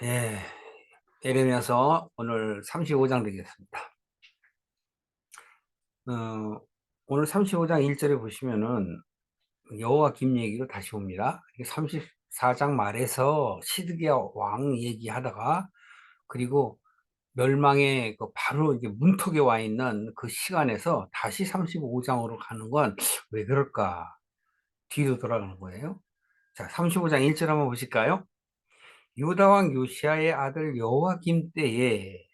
예, 예레미야서 오늘 35장 되겠습니다. 어, 오늘 35장 1절에 보시면은 여호와김 얘기로 다시 옵니다. 34장 말에서 시드기야 왕 얘기하다가 그리고 멸망의 그 바로 이제 문턱에 와 있는 그 시간에서 다시 35장으로 가는 건 왜 그럴까? 뒤로 돌아가는 거예요. 자, 35장 1절 한번 보실까요? 유다 왕 요시아의 아들 여호와김 때에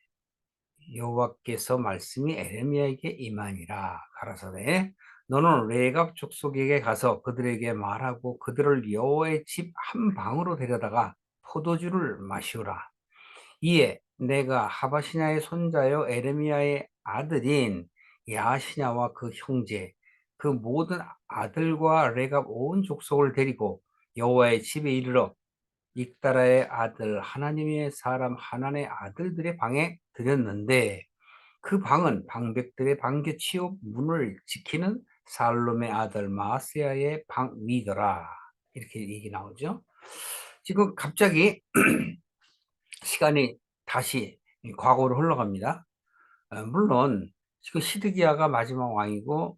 여호와께서 말씀이 에레미야에게 임하니라. 가라사대 너는 레갑 족속에게 가서 그들에게 말하고 그들을 여호와의 집 한 방으로 데려다가 포도주를 마시우라. 이에 내가 하바시냐의 손자여 에레미야의 아들인 야시냐와 그 형제 그 모든 아들과 레갑 온 족속을 데리고 여호와의 집에 이르러 익다라의 아들 하나님의 사람 하나님의 아들들의 방에 들였는데 그 방은 방백들의 방겨치고 문을 지키는 살롬의 아들 마아세야의 방 위더라. 이렇게 얘기 나오죠. 지금 갑자기 시간이 다시 과거로 흘러갑니다. 물론 지금 시드기야가 마지막 왕이고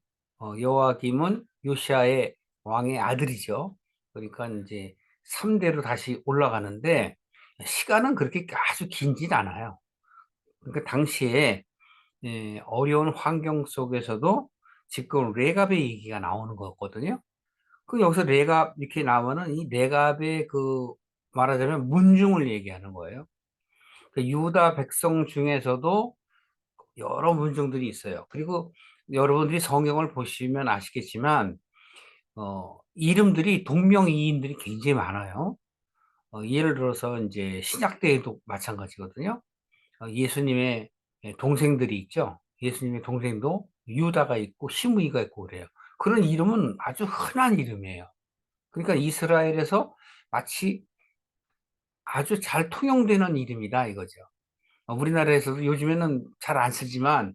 여호와김은 요시아의 왕의 아들이죠. 그러니까 이제 3대로 다시 올라가는데 시간은 그렇게 아주 길진 않아요. 그러니까 당시에 어려운 환경 속에서도 지금 레갑의 얘기가 나오는 거거든요. 그 여기서 레갑 이렇게 나오면은 이 레갑의 그 말하자면 문중을 얘기하는 거예요. 그 유다 백성 중에서도 여러 문중들이 있어요. 그리고 여러분들이 성경을 보시면 아시겠지만 이름들이 동명이인들이 굉장히 많아요. 예를 들어서 이제 신약 때에도 마찬가지거든요. 예수님의 동생들이 있죠. 예수님의 동생도 유다가 있고 시므이가 있고 그래요. 그런 이름은 아주 흔한 이름이에요. 그러니까 이스라엘에서 마치 아주 잘 통용되는 이름이다 이거죠. 우리나라에서도 요즘에는 잘 안 쓰지만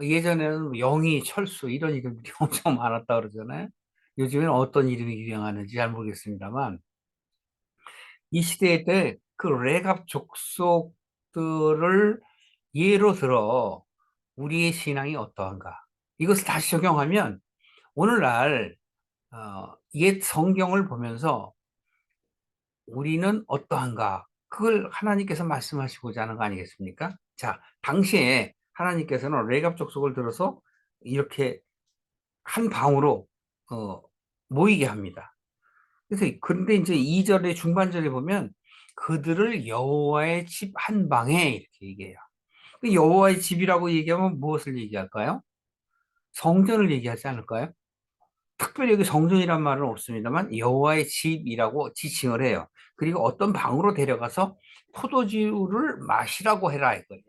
예전에는 영희, 철수 이런 이름들이 엄청 많았다 그러잖아요. 요즘에는 어떤 이름이 유행하는지 잘 모르겠습니다만 이 시대 때 그 레갑 족속들을 예로 들어 우리의 신앙이 어떠한가? 이것을 다시 적용하면 오늘날 옛 성경을 보면서 우리는 어떠한가? 그걸 하나님께서 말씀하시고자 하는 거 아니겠습니까? 자, 당시에 하나님께서는 레갑 족속을 들어서 이렇게 한 방으로 어, 모이게 합니다. 그래서 근데 이제 2절의 중반절에 보면 그들을 여호와의 집 한 방에 이렇게 얘기해요. 그 여호와의 집이라고 얘기하면 무엇을 얘기할까요? 성전을 얘기하지 않을까요? 특별히 여기 성전이란 말은 없습니다만 여호와의 집이라고 지칭을 해요. 그리고 어떤 방으로 데려가서 포도주를 마시라고 해라 이거예요.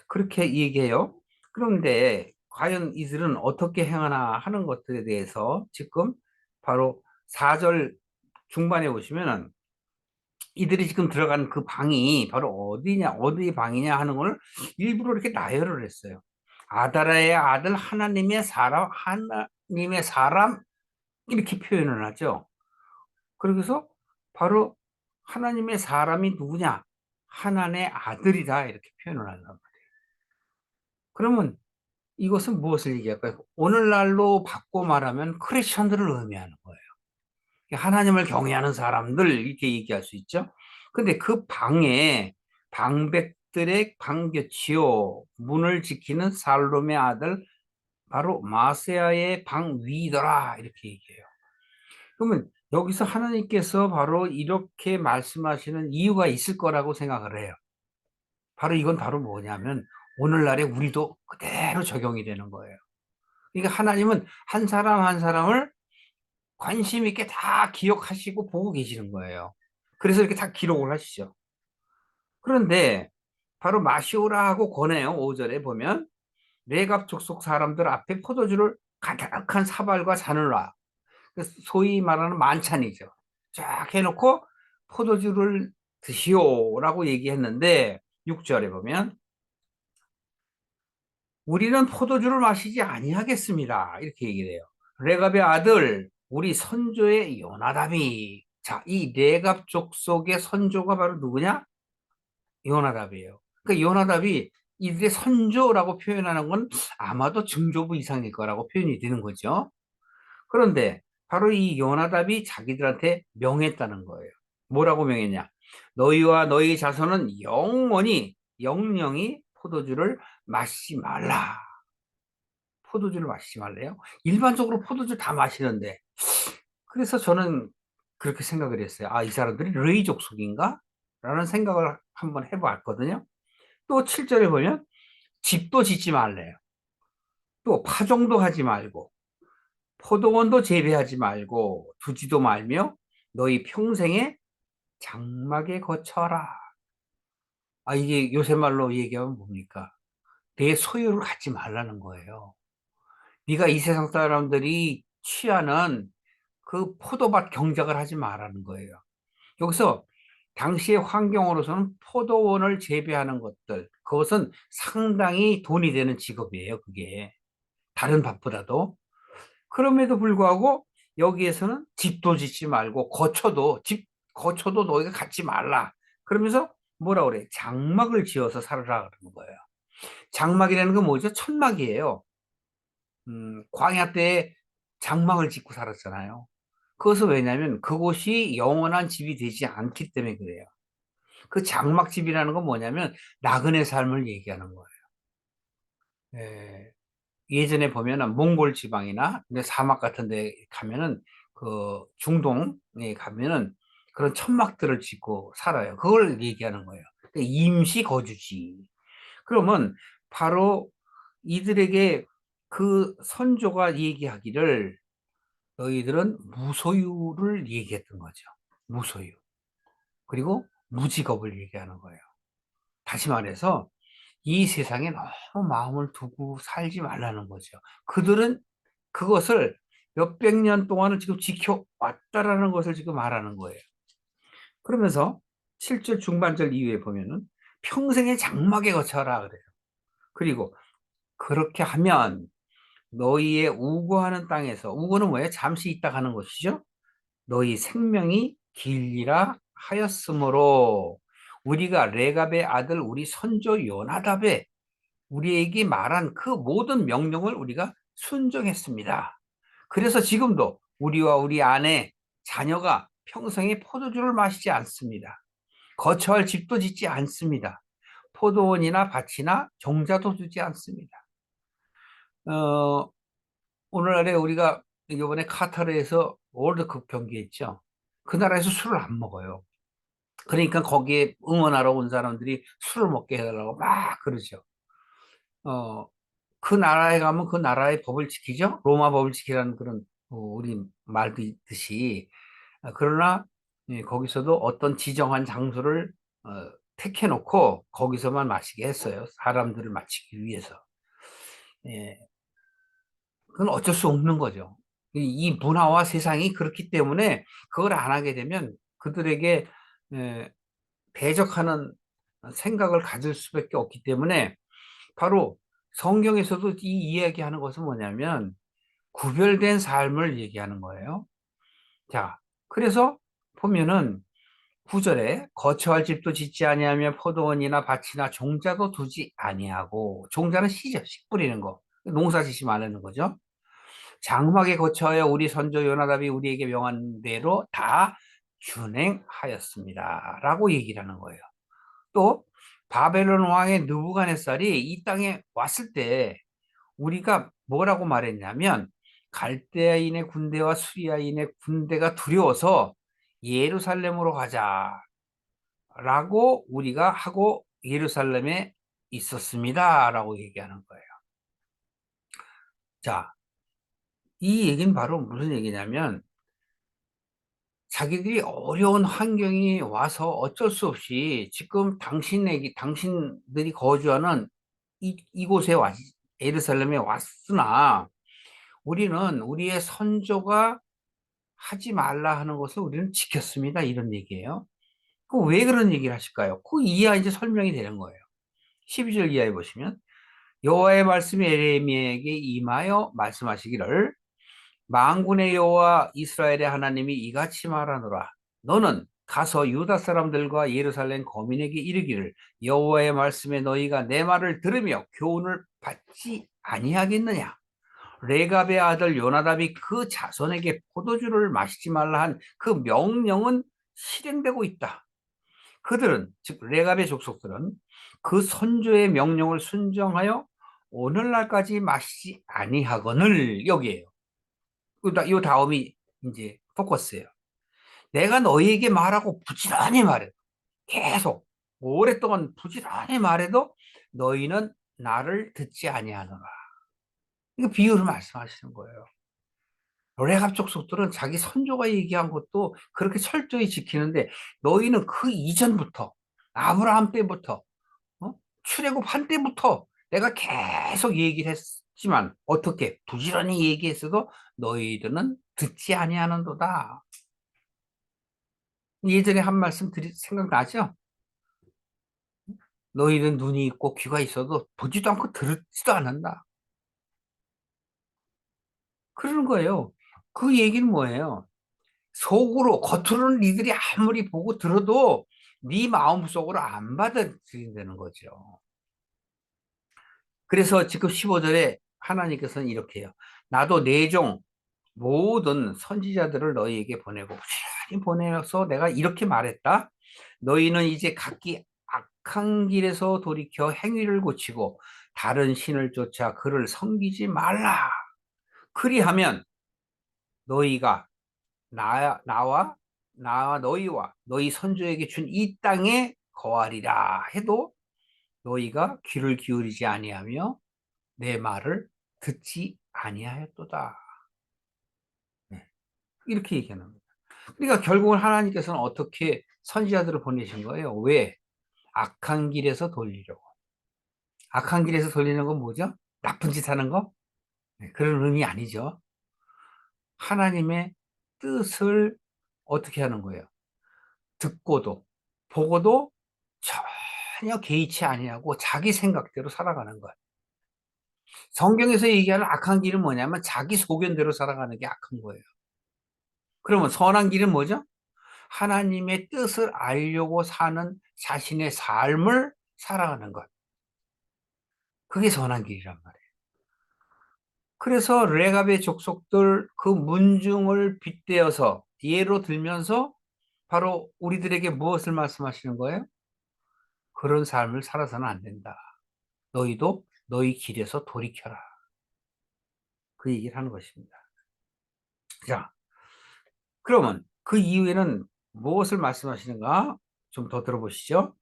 그렇게 얘기해요. 그런데 과연 이들은 어떻게 행하나 하는 것들에 대해서 지금 바로 4절 중반에 보시면은 이들이 지금 들어간 그 방이 바로 어디냐, 어디 방이냐 하는 걸 일부러 이렇게 나열을 했어요. 아다라의 아들 하나님의 사람, 하나님의 사람, 이렇게 표현을 하죠. 그래서 바로 하나님의 사람이 누구냐? 하나님의 아들이다. 이렇게 표현을 한단 말이에요. 그러면 이것은 무엇을 얘기할까요? 오늘날로 바꿔 말하면 크리스천들을 의미하는 거예요. 하나님을 경외하는 사람들 이렇게 얘기할 수 있죠. 근데 그 방에 방백들의 방곁이요 문을 지키는 살롬의 아들 바로 마세야의 방 위더라 이렇게 얘기해요. 그러면 여기서 하나님께서 바로 이렇게 말씀하시는 이유가 있을 거라고 생각을 해요. 바로 이건 바로 뭐냐면 오늘날에 우리도 그대로 적용이 되는 거예요. 그러니까 하나님은 한 사람 한 사람을 관심 있게 다 기억하시고 보고 계시는 거예요. 그래서 이렇게 다 기록을 하시죠. 그런데 바로 마시오라 하고 권해요. 5절에 보면 레갑 족속 사람들 앞에 포도주를 가득한 사발과 잔을 놔. 소위 말하는 만찬이죠. 쫙 해놓고 포도주를 드시오라고 얘기했는데 6절에 보면 우리는 포도주를 마시지 아니하겠습니다. 이렇게 얘기를 해요. 레갑의 아들 우리 선조의 요나답이 자, 이 레갑 족속의 선조가 바로 누구냐? 요나답이에요. 그 요나답이 이들의 선조라고 표현하는 건 아마도 증조부 이상일 거라고 표현이 되는 거죠. 그런데 바로 이 요나답이 자기들한테 명했다는 거예요. 뭐라고 명했냐? 너희와 너희 자손은 영원히 영영이 포도주를 마시지 말라. 포도주를 마시지 말래요? 일반적으로 포도주 다 마시는데. 그래서 저는 그렇게 생각을 했어요. 아, 이 사람들이 르이족 속인가? 라는 생각을 한번 해봤거든요. 또 7절에 보면 집도 짓지 말래요. 또 파종도 하지 말고 포도원도 재배하지 말고 두지도 말며 너희 평생에 장막에 거쳐라. 아, 이게 요새 말로 얘기하면 뭡니까? 내 소유를 갖지 말라는 거예요. 네가 이 세상 사람들이 취하는 그 포도밭 경작을 하지 말라는 거예요. 여기서 당시의 환경으로서는 포도원을 재배하는 것들, 그것은 상당히 돈이 되는 직업이에요, 그게. 다른 밭보다도. 그럼에도 불구하고 여기에서는 집도 짓지 말고 거처도 너희가 갖지 말라. 그러면서 뭐라 그래? 장막을 지어서 살아라 그러는 거예요. 장막이라는 건 뭐죠? 천막이에요. 광야 때 장막을 짓고 살았잖아요. 그것은 왜냐하면 그곳이 영원한 집이 되지 않기 때문에 그래요. 그 장막집이라는 건 뭐냐면 나그네 삶을 얘기하는 거예요. 예, 예전에 보면은 몽골 지방이나 근데 사막 같은 데 가면은 그 중동에 가면은 그런 천막들을 짓고 살아요. 그걸 얘기하는 거예요. 그러니까 임시 거주지. 그러면 바로 이들에게 그 선조가 얘기하기를 너희들은 무소유를 얘기했던 거죠. 무소유. 그리고 무직업을 얘기하는 거예요. 다시 말해서 이 세상에 너무 마음을 두고 살지 말라는 거죠. 그들은 그것을 몇백 년 동안을 지금 지켜왔다라는 것을 지금 말하는 거예요. 그러면서 7절 중반절 이후에 보면은 평생의 장막에 거쳐라 그래요. 그리고 그렇게 하면 너희의 우고하는 땅에서, 우고는 뭐예요? 잠시 있다 가는 것이죠. 너희 생명이 길리라 하였으므로 우리가 레갑의 아들 우리 선조 요나답의 우리에게 말한 그 모든 명령을 우리가 순종했습니다. 그래서 지금도 우리와 우리 아내, 자녀가 평생에 포도주를 마시지 않습니다. 거처할 집도 짓지 않습니다. 포도원이나 밭이나 종자도 두지 않습니다. 어, 오늘날에 우리가 이번에 카타르에서 월드컵 경기했죠. 그 나라에서 술을 안 먹어요. 그러니까 거기에 응원하러 온 사람들이 술을 먹게 해달라고 막 그러죠. 어, 그 나라에 가면 그 나라의 법을 지키죠. 로마 법을 지키라는 그런 우리 말도 있듯이. 그러나 예, 거기서도 어떤 지정한 장소를 택해 놓고 거기서만 마시게 했어요. 사람들을 마치기 위해서. 예, 그건 어쩔 수 없는 거죠. 이 문화와 세상이 그렇기 때문에 그걸 안 하게 되면 그들에게 예, 대적하는 생각을 가질 수밖에 없기 때문에 바로 성경에서도 이 이야기하는 것은 뭐냐면 구별된 삶을 얘기하는 거예요. 자, 그래서 보면은 9절에 거처할 집도 짓지 아니하며 포도원이나 밭이나 종자도 두지 아니하고 종자는 씨죠. 씨 뿌리는 거. 농사 짓지 말라는 거죠. 장막에 거처하여 우리 선조 요나답이 우리에게 명한 대로 다 준행하였습니다. 라고 얘기를 하는 거예요. 또 바벨론 왕의 느부갓네살이 이 땅에 왔을 때 우리가 뭐라고 말했냐면 갈대아인의 군대와 수리아인의 군대가 두려워서 예루살렘으로 가자라고 우리가 하고 예루살렘에 있었습니다라고 얘기하는 거예요. 자, 이 얘기는 바로 무슨 얘기냐면 자기들이 어려운 환경이 와서 어쩔 수 없이 지금 당신들이 거주하는 이곳에 예루살렘에 왔으나 우리는 우리의 선조가 하지 말라 하는 것을 우리는 지켰습니다. 이런 얘기예요. 그 왜 그런 얘기를 하실까요? 그 이하 이제 설명이 되는 거예요. 12절 이하에 보시면 여호와의 말씀이 에레미야에게 임하여 말씀하시기를 만군의 여호와 이스라엘의 하나님이 이같이 말하노라. 너는 가서 유다 사람들과 예루살렘 거민에게 이르기를 여호와의 말씀에 너희가 내 말을 들으며 교훈을 받지 아니하겠느냐. 레갑의 아들 요나답이 그 자손에게 포도주를 마시지 말라 한 그 명령은 실행되고 있다. 그들은, 즉 레갑의 족속들은 그 선조의 명령을 순종하여 오늘날까지 마시지 아니하거늘. 여기에요. 이 다음이 이제 포커스예요. 내가 너희에게 말하고 부지런히 말해. 계속 오랫동안 부지런히 말해도 너희는 나를 듣지 아니하노라. 이거 비유를 말씀하시는 거예요. 레갑 족속들은 자기 선조가 얘기한 것도 그렇게 철저히 지키는데 너희는 그 이전부터 아브라함 때부터 출애굽 한 때부터 내가 계속 얘기를 했지만 어떻게 부지런히 얘기했어도 너희들은 듣지 아니하는도다. 예전에 한 말씀 생각나죠? 너희는 눈이 있고 귀가 있어도 보지도 않고 듣지도 않는다. 그러는 거예요. 그 얘기는 뭐예요? 속으로 겉으로는 니들이 아무리 보고 들어도 네 마음속으로 안 받아들인다는 거죠. 그래서 지금 15절에 하나님께서는 이렇게 해요. 나도 내 종 모든 선지자들을 너희에게 보내고 부지런히 보내서 내가 이렇게 말했다. 너희는 이제 각기 악한 길에서 돌이켜 행위를 고치고 다른 신을 쫓아 그를 섬기지 말라. 그리하면 너희가 나와 너희와 너희 선조에게 준 이 땅에 거하리라 해도 너희가 귀를 기울이지 아니하며 내 말을 듣지 아니하였도다. 네, 이렇게 얘기하는 겁니다. 그러니까 결국은 하나님께서는 어떻게 선지자들을 보내신 거예요? 왜? 악한 길에서 돌리려고. 악한 길에서 돌리는 건 뭐죠? 나쁜 짓 하는 거? 네, 그런 의미 아니죠. 하나님의 뜻을 어떻게 하는 거예요? 듣고도 보고도 전혀 개의치 아니하고 자기 생각대로 살아가는 거예요. 성경에서 얘기하는 악한 길은 뭐냐면 자기 소견대로 살아가는 게 악한 거예요. 그러면 선한 길은 뭐죠? 하나님의 뜻을 알려고 사는 자신의 삶을 살아가는 것. 그게 선한 길이란 말이에요. 그래서 레갑의 족속들 그 문중을 빗대어서 예로 들면서 바로 우리들에게 무엇을 말씀하시는 거예요? 그런 삶을 살아서는 안 된다. 너희도 너희 길에서 돌이켜라. 그 얘기를 하는 것입니다. 자, 그러면 그 이후에는 무엇을 말씀하시는가? 좀 더 들어보시죠.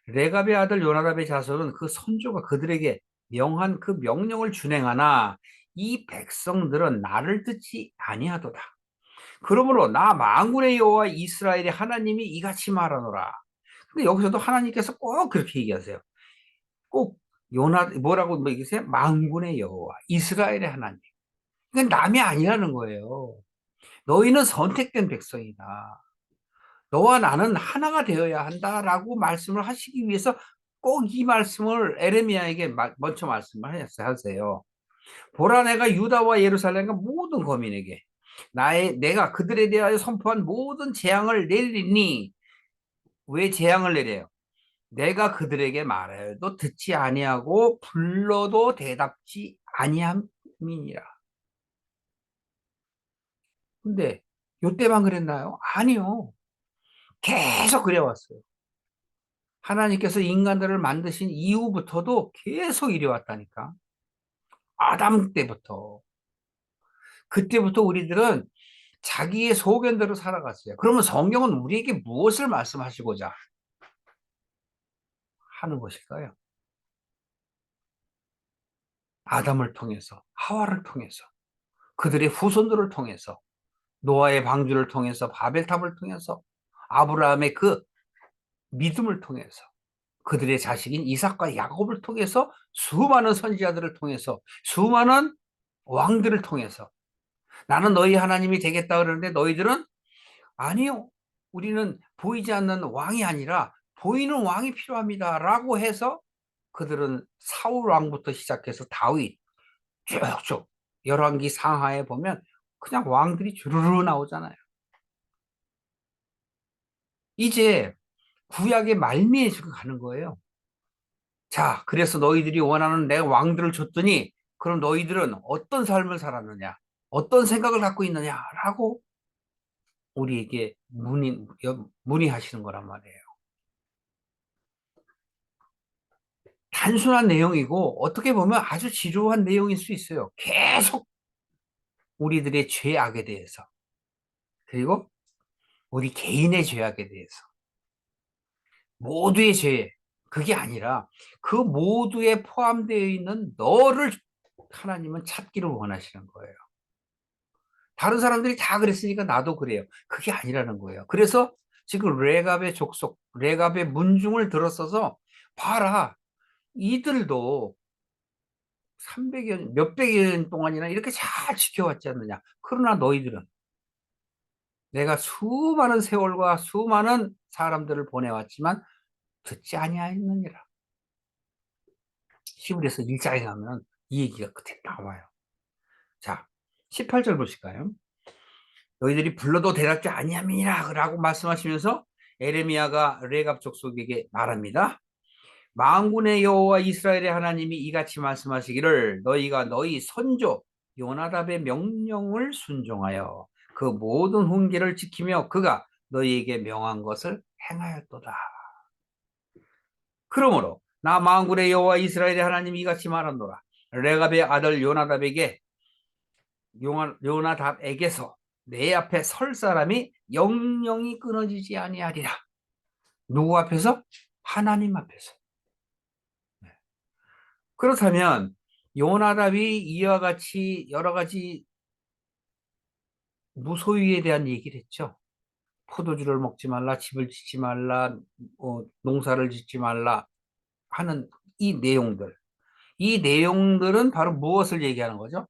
레갑의 아들 요나답의 자손은 그 선조가 그들에게 명한 그 명령을 준행하나 이 백성들은 나를 듣지 아니하도다. 그러므로 나 만군의 여호와 이스라엘의 하나님이 이같이 말하노라. 근데 여기서도 하나님께서 꼭 그렇게 얘기하세요. 꼭 뭐라고 뭐 얘기하세요? 만군의 여호와 이스라엘의 하나님. 이건 남이 아니라는 거예요. 너희는 선택된 백성이다. 너와 나는 하나가 되어야 한다라고 말씀을 하시기 위해서 꼭 이 말씀을 에레미야에게 먼저 말씀을 하세요. 보라, 내가 유다와 예루살렘과 모든 거민에게 내가 그들에 대하여 선포한 모든 재앙을 내리니. 왜 재앙을 내려요? 내가 그들에게 말하여도 듣지 아니하고 불러도 대답지 아니함이니라. 근데 요때만 그랬나요? 아니요. 계속 그래왔어요. 하나님께서 인간들을 만드신 이후부터도 계속 이래 왔다니까. 아담 때부터. 그때부터 우리들은 자기의 소견대로 살아갔어요. 그러면 성경은 우리에게 무엇을 말씀하시고자 하는 것일까요? 아담을 통해서, 하와를 통해서, 그들의 후손들을 통해서, 노아의 방주를 통해서, 바벨탑을 통해서, 아브라함의 그 믿음을 통해서, 그들의 자식인 이삭과 야곱을 통해서, 수많은 선지자들을 통해서, 수많은 왕들을 통해서 나는 너희 하나님이 되겠다 그러는데 너희들은 아니요. 우리는 보이지 않는 왕이 아니라 보이는 왕이 필요합니다라고 해서 그들은 사울 왕부터 시작해서 다윗 쭉쭉 열왕기 상하에 보면 그냥 왕들이 주르르 나오잖아요. 이제 구약의 말미에 지금 가는 거예요. 자, 그래서 너희들이 원하는 내가 왕들을 줬더니 그럼 너희들은 어떤 삶을 살았느냐? 어떤 생각을 갖고 있느냐라고 우리에게 문의하시는 거란 말이에요. 단순한 내용이고 어떻게 보면 아주 지루한 내용일 수 있어요. 계속 우리들의 죄악에 대해서, 그리고 우리 개인의 죄악에 대해서, 모두의 죄, 그게 아니라 그 모두에 포함되어 있는 너를 하나님은 찾기를 원하시는 거예요. 다른 사람들이 다 그랬으니까 나도 그래요. 그게 아니라는 거예요. 그래서 지금 레갑의 족속, 레갑의 문중을 들었어서 봐라. 이들도 300여 년, 몇백여 년 동안이나 이렇게 잘 지켜왔지 않느냐. 그러나 너희들은 내가 수많은 세월과 수많은 사람들을 보내왔지만 듣지 아니하였느니라. 히브리서 1장에 가면 이 얘기가 그때 나와요. 자, 18절 보실까요? 너희들이 불러도 대답지 아니함이라 라고 말씀하시면서 에레미야가 레갑 족속에게 말합니다. 만군의 여호와 이스라엘의 하나님이 이같이 말씀하시기를 너희가 너희 선조 요나답의 명령을 순종하여 그 모든 훈계를 지키며 그가 너희에게 명한 것을 행하였도다. 그러므로 나 만군의 여호와 이스라엘의 하나님이 이같이 말한노라. 레갑의 아들 요나답에게서 내 앞에 설 사람이 영영이 끊어지지 아니하리라. 누구 앞에서? 하나님 앞에서. 그렇다면 요나답이 이와 같이 여러 가지 무소유에 대한 얘기를 했죠. 포도주를 먹지 말라, 집을 짓지 말라, 농사를 짓지 말라 하는 이 내용들. 이 내용들은 바로 무엇을 얘기하는 거죠?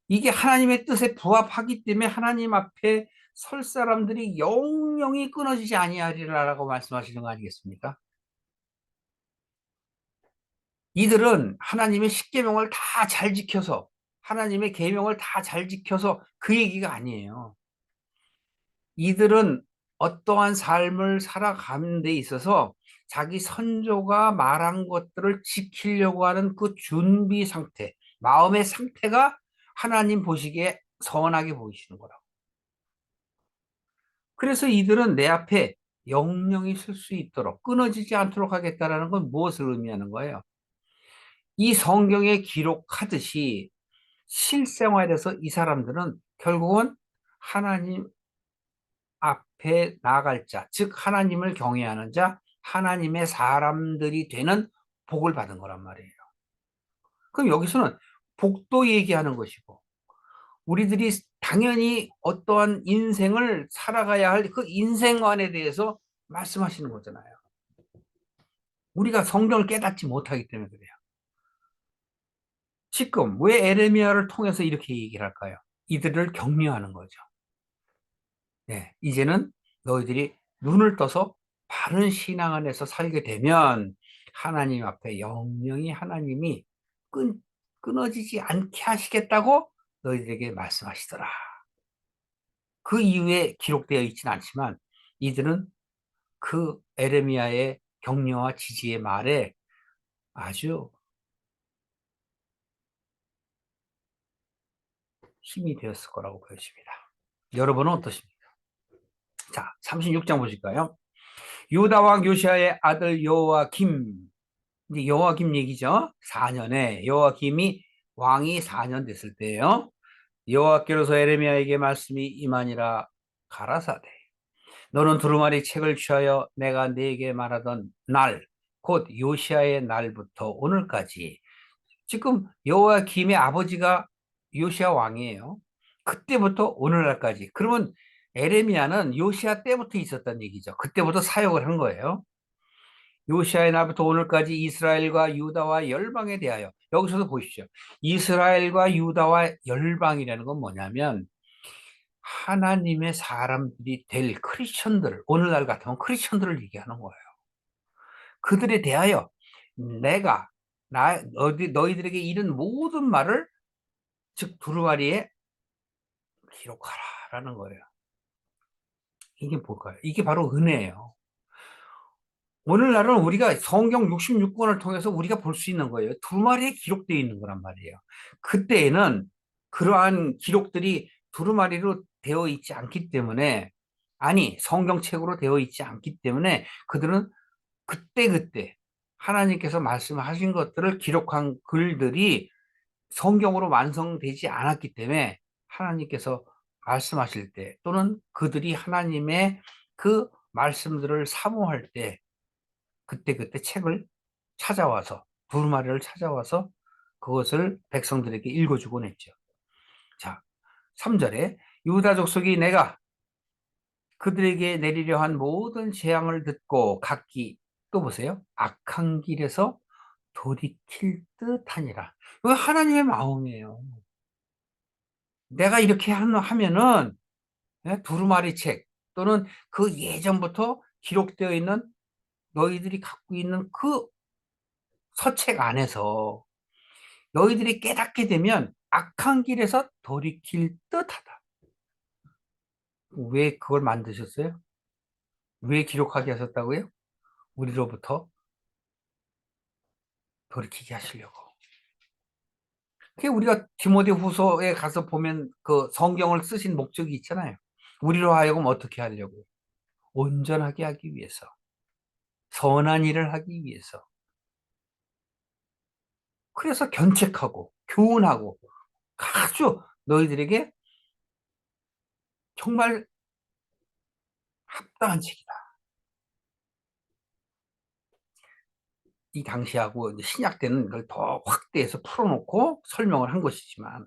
이게 하나님의 뜻에 부합하기 때문에 하나님 앞에 설 사람들이 영영이 끊어지지 아니하리라라고 말씀하시는 거 아니겠습니까? 이들은 하나님의 십계명을 다 잘 지켜서 하나님의 계명을 다 잘 지켜서 그 얘기가 아니에요. 이들은 어떠한 삶을 살아가는 데 있어서 자기 선조가 말한 것들을 지키려고 하는 그 준비 상태, 마음의 상태가 하나님 보시기에 선하게 보이시는 거라고. 그래서 이들은 내 앞에 영영이 쓸 수 있도록 끊어지지 않도록 하겠다라는 건 무엇을 의미하는 거예요? 이 성경에 기록하듯이 실생활에서 이 사람들은 결국은 하나님 앞에 나아갈 자, 즉 하나님을 경외하는 자, 하나님의 사람들이 되는 복을 받은 거란 말이에요. 그럼 여기서는 복도 얘기하는 것이고 우리들이 당연히 어떠한 인생을 살아가야 할 그 인생관에 대해서 말씀하시는 거잖아요. 우리가 성경을 깨닫지 못하기 때문에 그래요. 지금 왜 에레미야를 통해서 이렇게 얘기를 할까요? 이들을 격려하는 거죠. 네, 이제는 너희들이 눈을 떠서 바른 신앙 안에서 살게 되면 하나님 앞에 영영이 하나님이 끊어지지 않게 하시겠다고 너희들에게 말씀하시더라. 그 이후에 기록되어 있지는 않지만 이들은 그 에레미야의 격려와 지지의 말에 아주 힘이 되었을 거라고 보여집니다. 여러분은 어떠십니까? 자, 36장 보실까요? 유다 왕 요시아의 아들 여호와김, 이제 여호와김 얘기죠. 4년에 여호와김이 왕이 4년 됐을 때예요. 여호와께로서 에레미야에게 말씀이 임하니라. 가라사대 너는 두루마리 책을 취하여 내가 네게 말하던 날, 곧 요시아의 날부터 오늘까지, 지금 여호와김의 아버지가 요시아 왕이에요. 그때부터 오늘날까지. 그러면 에레미야는 요시아 때부터 있었던 얘기죠. 그때부터 사역을 한 거예요. 요시아의 날부터 오늘까지 이스라엘과 유다와 열방에 대하여, 여기서도 보십시오. 이스라엘과 유다와 열방이라는 건 뭐냐면 하나님의 사람들이 될 크리스천들, 오늘날 같으면 크리스천들을 얘기하는 거예요. 그들에 대하여 내가 너희들에게 이른 모든 말을, 즉 두루마리에 기록하라라는 거예요. 이게 뭘까요? 이게 바로 은혜예요. 오늘날은 우리가 성경 66권을 통해서 우리가 볼 수 있는 거예요. 두 마리에 기록되어 있는 거란 말이에요. 그때에는 그러한 기록들이 두루마리로 되어 있지 않기 때문에, 아니, 성경책으로 되어 있지 않기 때문에 그들은 그때그때 하나님께서 말씀하신 것들을 기록한 글들이 성경으로 완성되지 않았기 때문에 하나님께서 말씀하실 때 또는 그들이 하나님의 그 말씀들을 사모할 때 그때그때 책을 찾아와서 두루마리를 찾아와서 그것을 백성들에게 읽어주곤 했죠. 자, 3절에 유다 족속이 내가 그들에게 내리려 한 모든 재앙을 듣고 각기, 또 보세요, 악한 길에서 돌이킬 듯하니라. 이거 하나님의 마음이에요. 내가 이렇게 하면은, 두루마리 책 또는 그 예전부터 기록되어 있는 너희들이 갖고 있는 그 서책 안에서 너희들이 깨닫게 되면 악한 길에서 돌이킬 듯하다. 왜 그걸 만드셨어요? 왜 기록하게 하셨다고요? 우리로부터 돌이키게 하시려고. 그게 우리가 디모데 후서에 가서 보면 그 성경을 쓰신 목적이 있잖아요. 우리로 하여금 어떻게 하려고? 온전하게 하기 위해서. 선한 일을 하기 위해서. 그래서 견책하고 교훈하고 아주 너희들에게 정말 합당한 책이다. 이 당시하고 이제 신약 때는 이걸 더 확대해서 풀어놓고 설명을 한 것이지만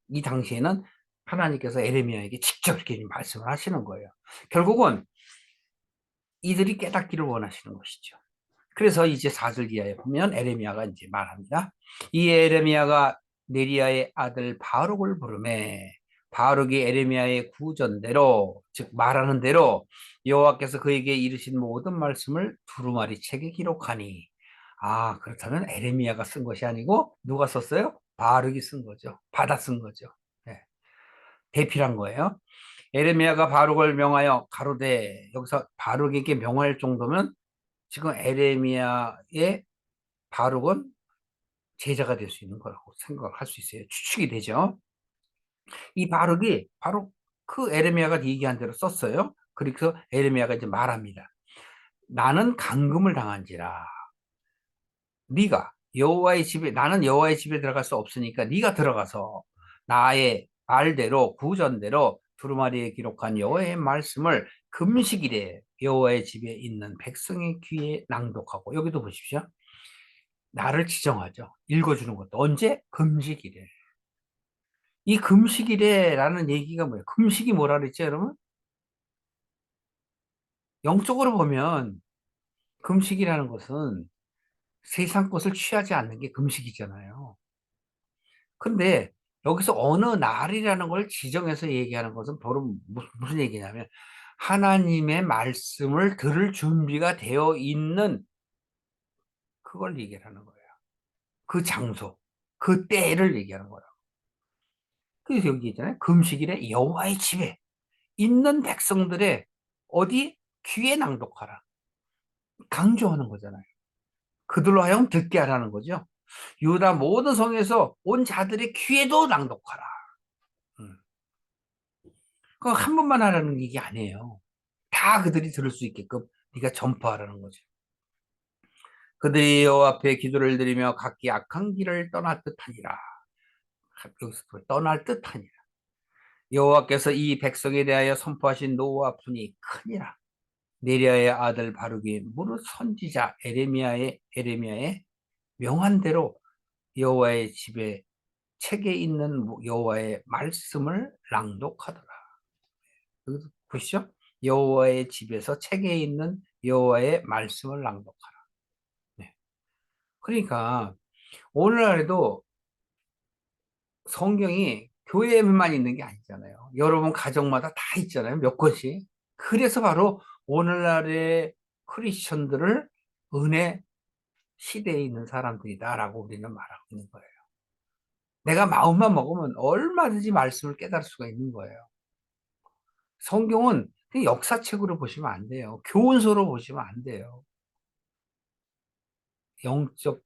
이 당시에는 하나님께서 에레미야에게 직접 이렇게 말씀을 하시는 거예요. 결국은 이들이 깨닫기를 원하시는 것이죠. 그래서 이제 4절 이하에 보면 에레미야가 이제 말합니다. 이 에레미야가 네리야의 아들 바룩을 부르매 바룩이 에레미야의 구전대로, 즉 말하는 대로 여호와께서 그에게 이르신 모든 말씀을 두루마리 책에 기록하니. 아, 그렇다면 에레미야가 쓴 것이 아니고 누가 썼어요? 바룩이 쓴 거죠. 받아 쓴 거죠. 네. 대필한 거예요. 에레미야가 바룩을 명하여 가로되, 여기서 바룩에게 명할 정도면 지금 에레미야의 바룩은 제자가 될 수 있는 거라고 생각할 수 있어요. 추측이 되죠. 이 바룩이 바로 그 에레미야가 얘기한 대로 썼어요. 그래서 에레미야가 이제 말합니다. 나는 감금을 당한지라. 네가 여호와의 집에, 나는 여호와의 집에 들어갈 수 없으니까 네가 들어가서 나의 말대로 구전대로 두루마리에 기록한 여호와의 말씀을 금식일에 여호와의 집에 있는 백성의 귀에 낭독하고. 여기도 보십시오. 나를 지정하죠. 읽어주는 것도. 언제? 금식일에. 이 금식일에라는 얘기가 뭐예요? 금식이 뭐라 그랬죠, 여러분? 영적으로 보면 금식이라는 것은 세상 것을 취하지 않는 게 금식이잖아요. 근데 여기서 어느 날이라는 걸 지정해서 얘기하는 것은 바로 무슨 얘기냐면 하나님의 말씀을 들을 준비가 되어 있는 그걸 얘기하는 거예요. 그 장소, 그 때를 얘기하는 거예요. 그래서 여기 있잖아요. 금식일에 여호와의 집에 있는 백성들의 어디 귀에 낭독하라. 강조하는 거잖아요. 그들로 하여금 듣게 하라는 거죠. 유다 모든 성에서 온 자들의 귀에도 낭독하라. 음. 그거 한 번만 하라는 얘기 아니에요. 다 그들이 들을 수 있게끔 네가 전파하라는 거죠. 그들이 여호와 앞에 기도를 드리며 각기 악한 길을 떠날 듯하니라. 여기서 떠날 듯하니라. 여호와께서 이 백성에 대하여 선포하신 노와 분이 크니라. 네리야의 아들 바룩이 무릇 선지자 에레미야의 명한 대로 여호와의 집에 책에 있는 여호와의 말씀을 낭독하더라. 여기 보시죠. 여호와의 집에서 책에 있는 여호와의 말씀을 낭독하라. 네. 그러니까 오늘날에도 성경이 교회에만 있는 게 아니잖아요. 여러분 가정마다 다 있잖아요. 몇 권씩. 그래서 바로 오늘날의 크리스천들을 은혜 시대에 있는 사람들이다라고 우리는 말하고 있는 거예요. 내가 마음만 먹으면 얼마든지 말씀을 깨달을 수가 있는 거예요. 성경은 역사책으로 보시면 안 돼요. 교훈서로 보시면 안 돼요. 영적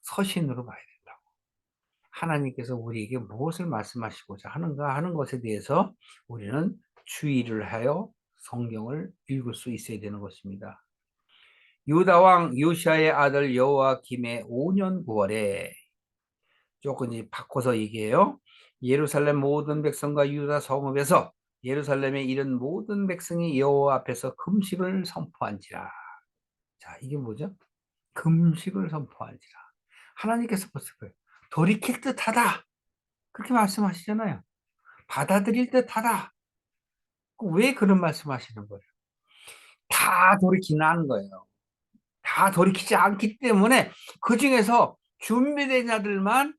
서신으로 봐야 된다고. 하나님께서 우리에게 무엇을 말씀하시고자 하는가 하는 것에 대해서 우리는 주의를 하여 성경을 읽을 수 있어야 되는 것입니다. 유다 왕 요시아의 아들 여호와김의 5년 9월에 조금 바꿔서 얘기해요. 예루살렘 모든 백성과 유다 성읍에서 예루살렘에 이른 모든 백성이 여호와 앞에서 금식을 선포한지라. 자, 이게 뭐죠? 금식을 선포한지라. 하나님께서 벌써 그래요. 돌이킬 듯하다. 그렇게 말씀하시잖아요. 받아들일 듯하다. 왜 그런 말씀하시는 거예요? 다 돌이키는 거예요. 다 돌이키지 않기 때문에 그 중에서 준비된 자들만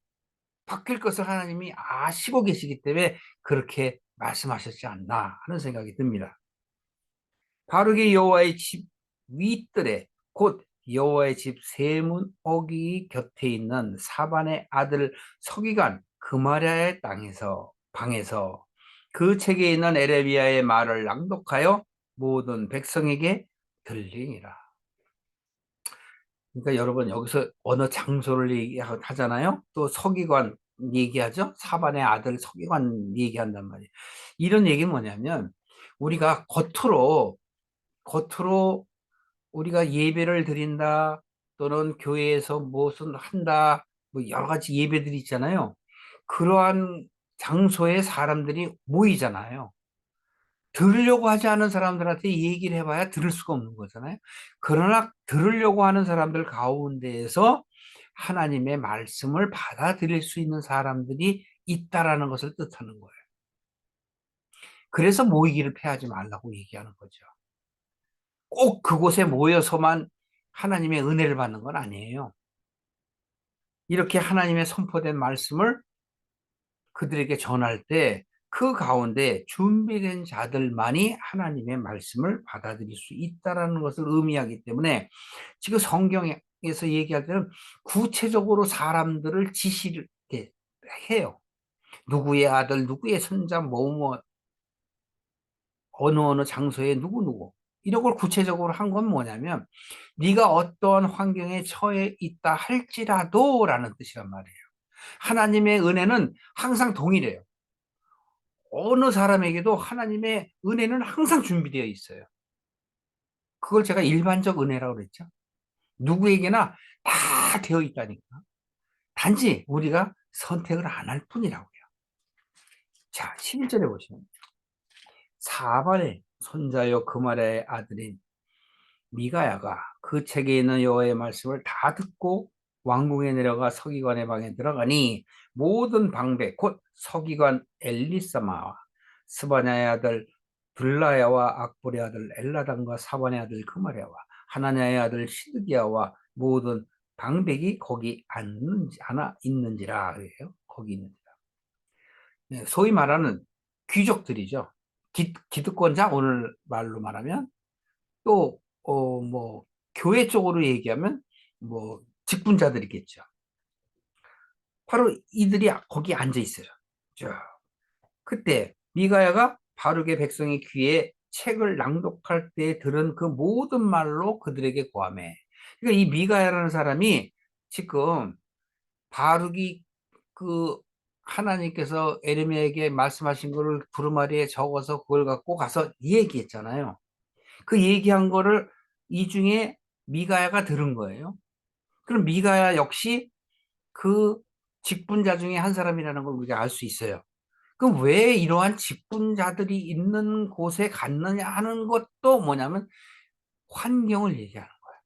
바뀔 것을 하나님이 아시고 계시기 때문에 그렇게 말씀하셨지 않나 하는 생각이 듭니다. 바룩이 여호와의 집 윗뜰에 곧 여호와의 집 세문 어귀 곁에 있는 사반의 아들 서기관 그마랴의 방에서 그 책에 있는 에레미야의 말을 낭독하여 모든 백성에게 들리니라. 그러니까 여러분 여기서 어느 장소를 얘기하잖아요. 또 서기관 얘기하죠. 사반의 아들 서기관 얘기한단 말이에요. 이런 얘기는 뭐냐면 우리가 겉으로 우리가 예배를 드린다 또는 교회에서 무엇을 한다 뭐 여러 가지 예배들이 있잖아요. 그러한 장소에 사람들이 모이잖아요. 들으려고 하지 않은 사람들한테 얘기를 해봐야 들을 수가 없는 거잖아요. 그러나 들으려고 하는 사람들 가운데에서 하나님의 말씀을 받아들일 수 있는 사람들이 있다라는 것을 뜻하는 거예요. 그래서 모이기를 패하지 말라고 얘기하는 거죠. 꼭 그곳에 모여서만 하나님의 은혜를 받는 건 아니에요. 이렇게 하나님의 선포된 말씀을 그들에게 전할 때 그 가운데 준비된 자들만이 하나님의 말씀을 받아들일 수 있다는 것을 의미하기 때문에 지금 성경에서 얘기할 때는 구체적으로 사람들을 지시를 해요. 누구의 아들, 누구의 손자, 어느 장소에 누구 이런 걸 구체적으로 한 건 뭐냐면 네가 어떠한 환경에 처해 있다 할지라도 라는 뜻이란 말이에요. 하나님의 은혜는 항상 동일해요. 어느 사람에게도 하나님의 은혜는 항상 준비되어 있어요. 그걸 제가 일반적 은혜라고 그랬죠. 누구에게나 다 되어 있다니까. 단지 우리가 선택을 안 할 뿐이라고요. 자, 11절에 보시면 사발의 손자요 그말의 아들인 미가야가 그 책에 있는 여호와의 말씀을 다 듣고 왕궁에 내려가 서기관의 방에 들어가니 모든 방백 곧 서기관 엘리사마와 스바냐의 아들 블라야와 악보의 아들 엘라단과 사반의 아들 그마랴와 하나냐의 아들 시드기야와 모든 방백이 거기 하나 있는지라 그래요. 거기 있는지라. 소위 말하는 귀족들이죠. 기득권자 오늘 말로 말하면 또 뭐 교회 쪽으로 얘기하면 뭐 직분자들이겠죠. 바로 이들이 거기 앉아 있어요. 그때 미가야가 바룩의 백성의 귀에 책을 낭독할 때 들은 그 모든 말로 그들에게 고하매. 그러니까 이 미가야라는 사람이 지금 바룩이 그 하나님께서 에레미야에게 말씀하신 거를 두루마리에 적어서 그걸 갖고 가서 얘기했잖아요. 그 얘기한 거를 이 중에 미가야가 들은 거예요. 그럼 미가야 역시 그 직분자 중에 한 사람이라는 걸 우리가 알 수 있어요. 그럼 왜 이러한 직분자들이 있는 곳에 갔느냐 하는 것도 뭐냐면 환경을 얘기하는 거예요.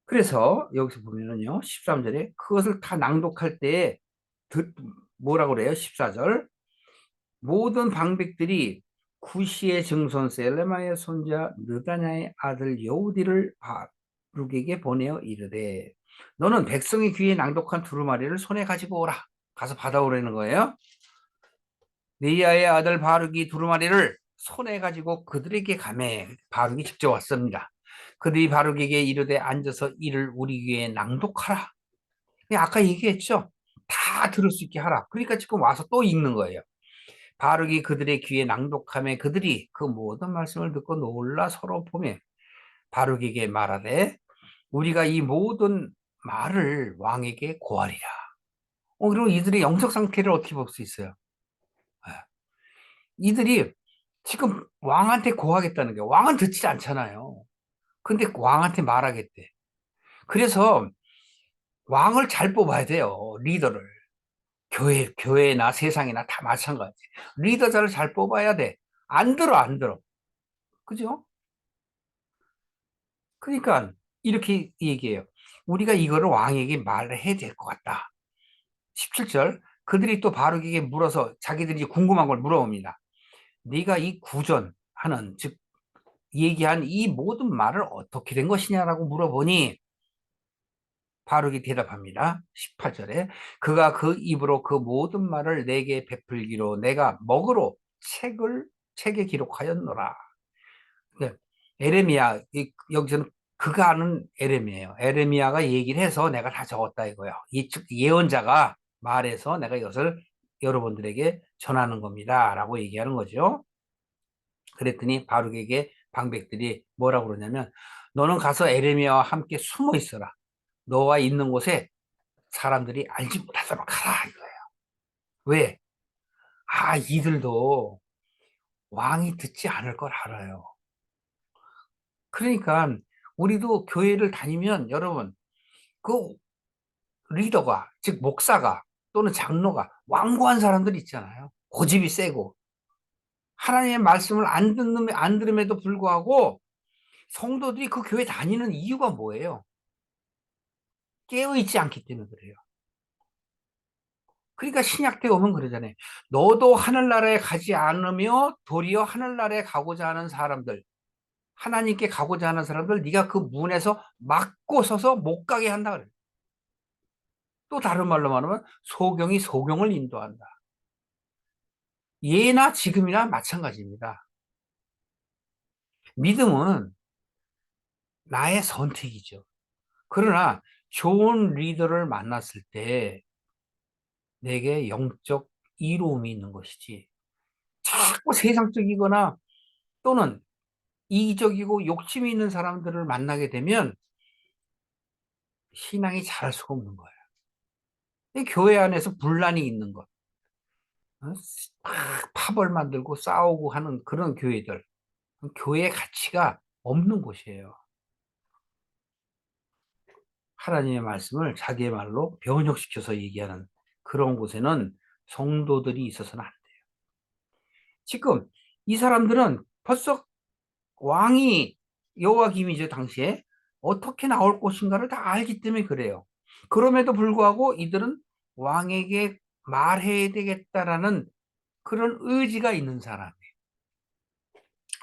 그래서 여기서 보면은요, 13절에 그것을 다 낭독할 때 뭐라고 그래요? 14절. 모든 방백들이 구시의 증손 셀레마의 손자 느다냐의 아들 여우디를 바룩에게 보내어 이르되 너는 백성의 귀에 낭독한 두루마리를 손에 가지고 오라. 가서 받아오라는 거예요. 네야의 아들 바룩이 두루마리를 손에 가지고 그들에게 가매. 바룩이 직접 왔습니다. 그들이 바룩에게 이르되 앉아서 이를 우리 귀에 낭독하라. 아까 얘기했죠. 다 들을 수 있게 하라. 그러니까 지금 와서 또 읽는 거예요. 바르게 그들의 귀에 낭독하며 그들이 그 모든 말씀을 듣고 놀라 서로 보며 바르게 말하되 우리가 이 모든 말을 왕에게 고하리라. 그리고 이들의 영적 상태를 어떻게 볼 수 있어요? 예. 이들이 지금 왕한테 고하겠다는 게, 왕은 듣지 않잖아요. 근데 왕한테 말하겠대. 그래서 왕을 잘 뽑아야 돼요. 리더를. 교회나 세상이나 다 마찬가지. 리더자를 잘 뽑아야 돼. 안 들어, 안 들어. 그죠? 그러니까 이렇게 얘기해요. 우리가 이거를 왕에게 말을 해야 될 것 같다. 17절. 그들이 또 바룩에게 물어서 자기들이 궁금한 걸 물어봅니다. 네가 이 구전하는, 즉 얘기한 이 모든 말을 어떻게 된 것이냐라고 물어보니 바룩이 대답합니다. 18절에 그가 그 입으로 그 모든 말을 내게 베풀기로 내가 먹으로 책에 기록하였노라. 네. 에레미야, 여기서는 그가 하는 에레미야예요. 에레미야가 얘기를 해서 내가 다 적었다 이거예요. 즉 예언자가 말해서 내가 이것을 여러분들에게 전하는 겁니다. 라고 얘기하는 거죠. 그랬더니 바룩에게 방백들이 뭐라고 그러냐면 너는 가서 에레미야와 함께 숨어 있어라. 너와 있는 곳에 사람들이 알지 못하도록 하라 이거예요. 왜? 이들도 왕이 듣지 않을 걸 알아요. 그러니까 우리도 교회를 다니면 여러분 그 리더가, 즉 목사가 또는 장로가 완고한 사람들 있잖아요. 고집이 세고 하나님의 말씀을 안 들음에도 불구하고 성도들이 그 교회 다니는 이유가 뭐예요? 깨어있지 않기 때문에 그래요. 그러니까 신약 때 오면 그러잖아요. 너도 하늘나라에 가지 않으며 도리어 하늘나라에 가고자 하는 사람들, 하나님께 가고자 하는 사람들 네가 그 문에서 막고 서서 못 가게 한다 그래요. 또 다른 말로 말하면 소경이 소경을 인도한다. 예나 지금이나 마찬가지입니다. 믿음은 나의 선택이죠. 그러나 좋은 리더를 만났을 때 내게 영적 이로움이 있는 것이지. 자꾸 세상적이거나 또는 이기적이고 욕심이 있는 사람들을 만나게 되면 신앙이 자랄 수가 없는 거예요. 교회 안에서 분란이 있는 것, 막 파벌 만들고 싸우고 하는 그런 교회들, 교회의 가치가 없는 곳이에요. 하나님의 말씀을 자기의 말로 변형시켜서 얘기하는 그런 곳에는 성도들이 있어서는 안 돼요. 지금 이 사람들은 벌써 왕이 여호와김이죠. 당시에 어떻게 나올 것인가를 다 알기 때문에 그래요. 그럼에도 불구하고 이들은 왕에게 말해야 되겠다라는 그런 의지가 있는 사람이에요.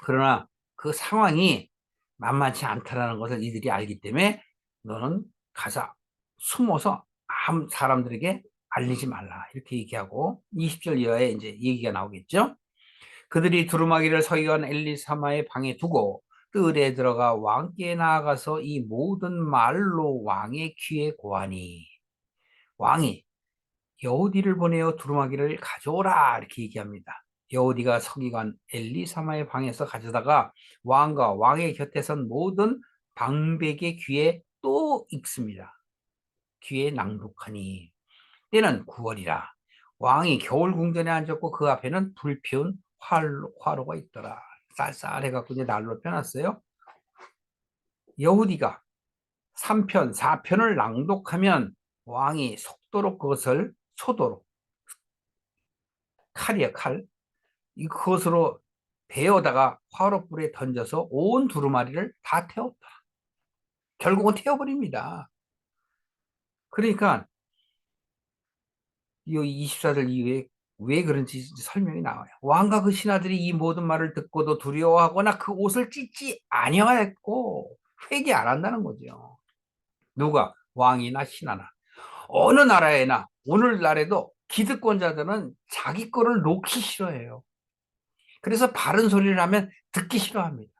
그러나 그 상황이 만만치 않다라는 것을 이들이 알기 때문에 너는 가서 숨어서 아무 사람들에게 알리지 말라 이렇게 얘기하고 20절 이하에 이제 얘기가 나오겠죠. 그들이 두루마기를 서기관 엘리사마의 방에 두고 뜰에 들어가 왕께 나아가서 이 모든 말로 왕의 귀에 고하니 왕이 여호디를 보내어 두루마기를 가져오라 이렇게 얘기합니다. 여호디가 서기관 엘리사마의 방에서 가져다가 왕과 왕의 곁에 선 모든 방백의 귀에 또 읽습니다. 귀에 낭독하니 때는 9월이라 왕이 겨울 궁전에 앉았고 그 앞에는 불피운 화로가 있더라. 쌀쌀해갖고 이제 난로 펴놨어요. 여후디가 3편, 4편을 낭독하면 왕이 속도로 그것을 소도로 칼이야 칼. 그것으로 베어다가 화로불에 던져서 온 두루마리를 다 태웠다. 결국은 태워버립니다. 그러니까 이 24절 이후에 왜 그런지 설명이 나와요. 왕과 그 신하들이 이 모든 말을 듣고도 두려워하거나 그 옷을 찢지 아니하였고 회개 안 한다는 거죠. 누가? 왕이나 신하나 어느 나라에나 오늘날에도 기득권자들은 자기 거를 놓기 싫어해요. 그래서 바른 소리를 하면 듣기 싫어합니다.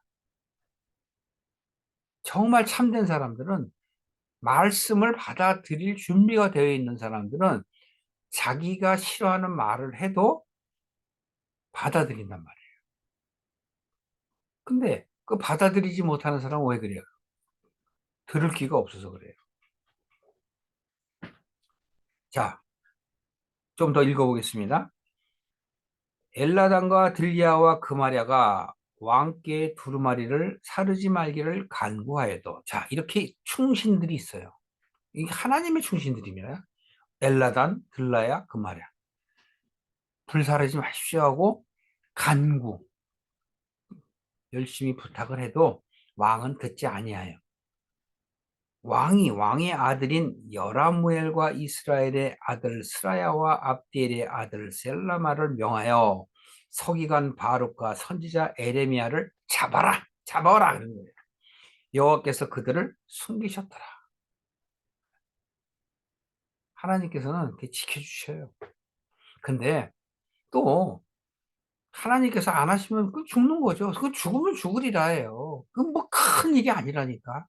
정말 참된 사람들은 말씀을 받아들일 준비가 되어 있는 사람들은 자기가 싫어하는 말을 해도 받아들인단 말이에요. 근데 그 받아들이지 못하는 사람은 왜 그래요? 들을 귀가 없어서 그래요. 자, 좀 더 읽어보겠습니다. 엘라단과 들리아와 그마랴가 왕께 두루마리를 사르지 말기를 간구하여도, 자, 이렇게 충신들이 있어요. 이게 하나님의 충신들입니다. 엘라단, 들라야, 그마랴. 불 사르지 마십시오 하고 간구, 열심히 부탁을 해도 왕은 듣지 아니하여 왕의 아들인 여라무엘과 이스라엘의 아들 스라야와 압디엘의 아들 셀라마를 명하여 서기관 바룩과 선지자 에레미야를 잡아라 그런 거예요. 여호와께서 그들을 숨기셨더라. 하나님께서는 이렇게 지켜주셔요. 근데 또 하나님께서 안 하시면 그 죽는 거죠. 그 죽으면 죽으리라 해요. 그 뭐 큰 일이 아니라니까.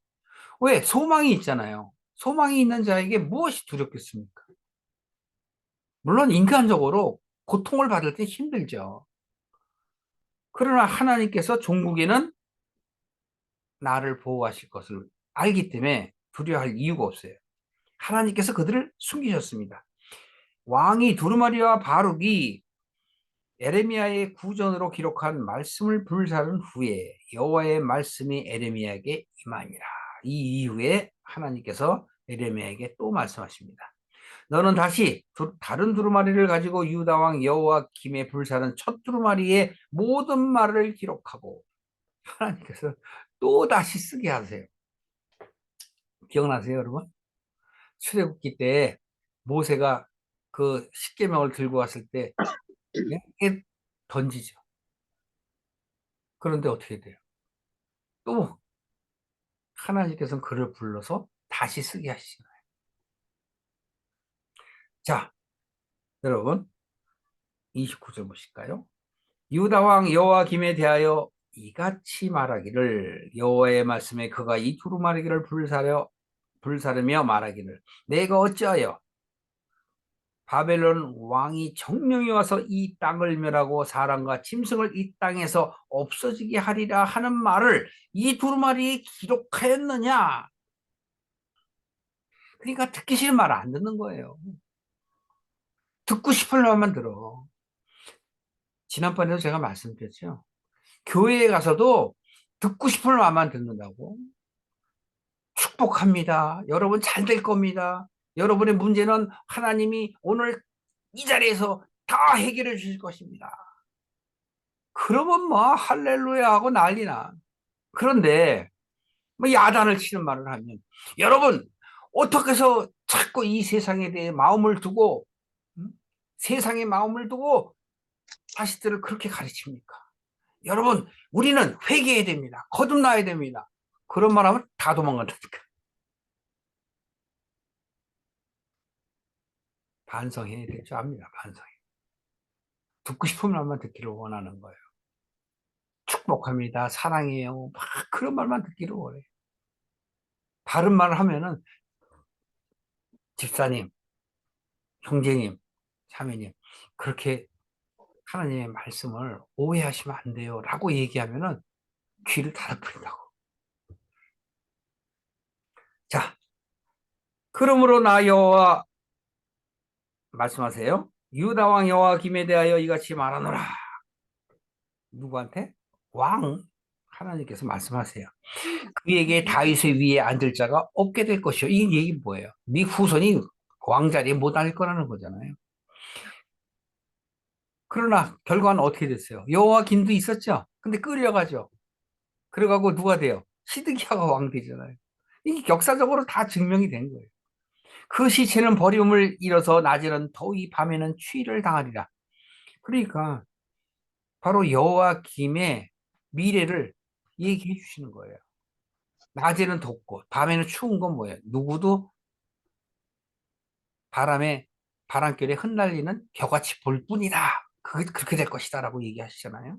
왜? 소망이 있잖아요. 소망이 있는 자에게 무엇이 두렵겠습니까? 물론 인간적으로 고통을 받을 때 힘들죠. 그러나 하나님께서 종국에는 나를 보호하실 것을 알기 때문에 두려워할 이유가 없어요. 하나님께서 그들을 숨기셨습니다. 왕이 두루마리와 바룩이 에레미야의 구전으로 기록한 말씀을 불사른 후에 여호와의 말씀이 에레미야에게 임하니라. 이 이후에 하나님께서 에레미야에게 또 말씀하십니다. 너는 다시 다른 두루마리를 가지고 유다 왕 여호와김의 불사른 첫 두루마리의 모든 말을 기록하고, 하나님께서 또 다시 쓰게 하세요. 기억나세요, 여러분? 출애굽기 때 모세가 그 십계명을 들고 왔을 때 이렇게 던지죠. 그런데 어떻게 돼요? 또 하나님께서는 그를 불러서 다시 쓰게 하시잖아요. 자, 여러분 29절 보실까요? 유다 왕 여호와김에 대하여 이같이 말하기를, 여호와의 말씀에 그가 이 두루마리를 불사르며 말하기를, 내가 어찌하여 바벨론 왕이 정령이 와서 이 땅을 멸하고 사람과 짐승을 이 땅에서 없어지게 하리라 하는 말을 이 두루마리에 기록하였느냐. 그러니까 듣기 싫은 말을 안 듣는 거예요. 듣고 싶은 말만 들어. 지난번에도 제가 말씀드렸죠. 교회에 가서도 듣고 싶은 말만 듣는다고. 축복합니다. 여러분 잘 될 겁니다. 여러분의 문제는 하나님이 오늘 이 자리에서 다 해결해 주실 것입니다. 그러면 뭐 할렐루야 하고 난리나. 그런데 뭐 야단을 치는 말을 하면, 여러분 어떻게 해서 자꾸 이 세상에 대해 마음을 두고 세상에 마음을 두고 자식들을 그렇게 가르칩니까? 여러분 우리는 회개해야 됩니다. 거듭나야 됩니다. 그런 말 하면 다 도망간다니까. 반성해야 될 줄 압니다. 반성해. 듣고 싶은 말만 듣기를 원하는 거예요. 축복합니다. 사랑해요. 막 그런 말만 듣기를 원해요. 다른 말을 하면은 집사님, 형제님, 자매님, 그렇게 하나님의 말씀을 오해하시면 안 돼요. 라고 얘기하면은 귀를 닫아버린다고. 자, 그러므로 나 여호와 말씀하세요. 유다 왕 여호와김에 대하여 이같이 말하노라. 누구한테? 왕. 하나님께서 말씀하세요. 그에게 다윗의 위에 앉을 자가 없게 될 것이요. 이 얘기 뭐예요? 네 후손이 왕자리에 못 앉을 거라는 거잖아요. 그러나 결과는 어떻게 됐어요? 여호와김도 있었죠. 근데 끌려가죠. 그래가고 누가 돼요? 시드기야가 왕 되잖아요. 이게 역사적으로 다 증명이 된 거예요. 그 시체는 버림을 잃어서 낮에는 더위 밤에는 추위를 당하리라. 그러니까 바로 여호와김의 미래를 얘기해 주시는 거예요. 낮에는 덥고 밤에는 추운 건 뭐예요? 누구도 바람결에 흩날리는 겨같이 볼 뿐이다. 그렇게 될 것이다 라고 얘기하시잖아요.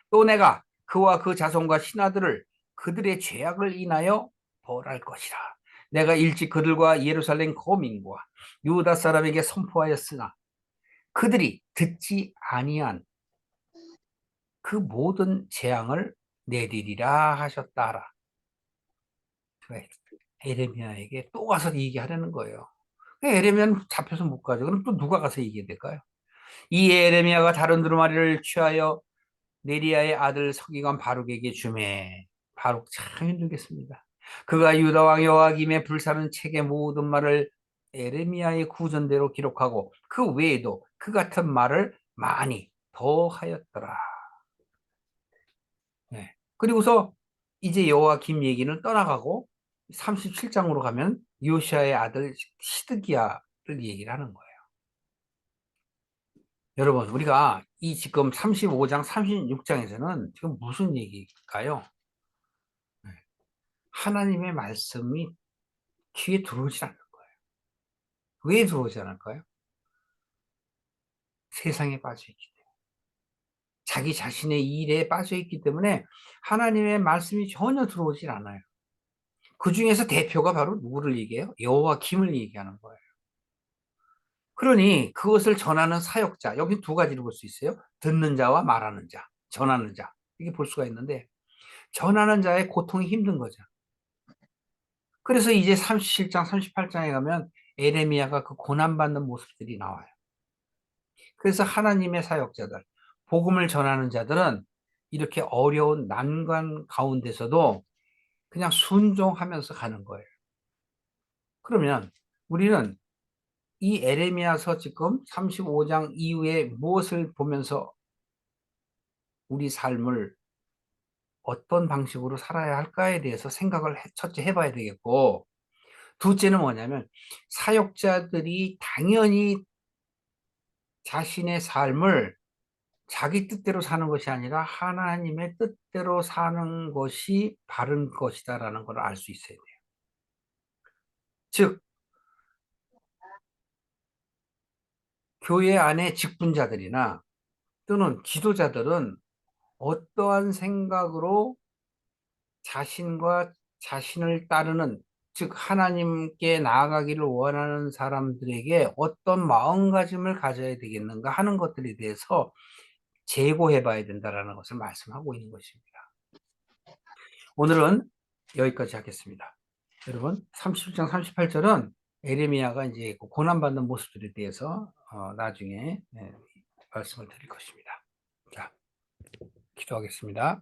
또 내가 그와 그 자손과 신하들을 그들의 죄악을 인하여 벌할 것이라. 내가 일찍 그들과 예루살렘 거민과 유다 사람에게 선포하였으나 그들이 듣지 아니한 그 모든 재앙을 내리리라 하셨다라. 에레미야에게 또 가서 얘기하려는 거예요. 에레미야는 잡혀서 못 가죠. 그럼 또 누가 가서 얘기해야 될까요? 이 에레미야가 다른 두루마리를 취하여 네리야의 아들 서기관 바룩에게 주매. 바룩 참 힘들겠습니다. 그가 유다 왕 여호야김의 불사른 책의 모든 말을 에레미야의 구전대로 기록하고 그 외에도 그 같은 말을 많이 더 하였더라. 네. 그리고서 이제 여호야김 얘기는 떠나가고 37장으로 가면 요시아의 아들 시드기야를 얘기를 하는 거예요. 여러분, 우리가 이 지금 35장, 36장에서는 지금 무슨 얘기일까요? 네. 하나님의 말씀이 귀에 들어오지 않는 거예요. 왜 들어오지 않을까요? 세상에 빠져있기 때문에. 자기 자신의 일에 빠져있기 때문에 하나님의 말씀이 전혀 들어오질 않아요. 그 중에서 대표가 바로 누구를 얘기해요? 여호와김을 얘기하는 거예요. 그러니 그것을 전하는 사역자, 여기 두 가지로 볼 수 있어요. 듣는 자와 말하는 자, 전하는 자. 이게 볼 수가 있는데 전하는 자의 고통이 힘든 거죠. 그래서 이제 37장, 38장에 가면 에레미야가 그 고난받는 모습들이 나와요. 그래서 하나님의 사역자들, 복음을 전하는 자들은 이렇게 어려운 난관 가운데서도 그냥 순종하면서 가는 거예요. 그러면 우리는 이 에레미야서 지금 35장 이후에 무엇을 보면서 우리 삶을 어떤 방식으로 살아야 할까에 대해서 생각을 첫째 해봐야 되겠고, 둘째는 뭐냐면 사역자들이 당연히 자신의 삶을 자기 뜻대로 사는 것이 아니라 하나님의 뜻대로 사는 것이 바른 것이다라는 걸 알 수 있어야 돼요. 즉, 교회 안에 직분자들이나 또는 지도자들은 어떠한 생각으로 자신과 자신을 따르는, 즉 하나님께 나아가기를 원하는 사람들에게 어떤 마음가짐을 가져야 되겠는가 하는 것들에 대해서 재고해 봐야 된다는 것을 말씀하고 있는 것입니다. 오늘은 여기까지 하겠습니다. 여러분, 37장 38절은 에레미야가 이제 고난받는 모습들에 대해서 나중에 말씀을 드릴 것입니다. 자, 기도하겠습니다.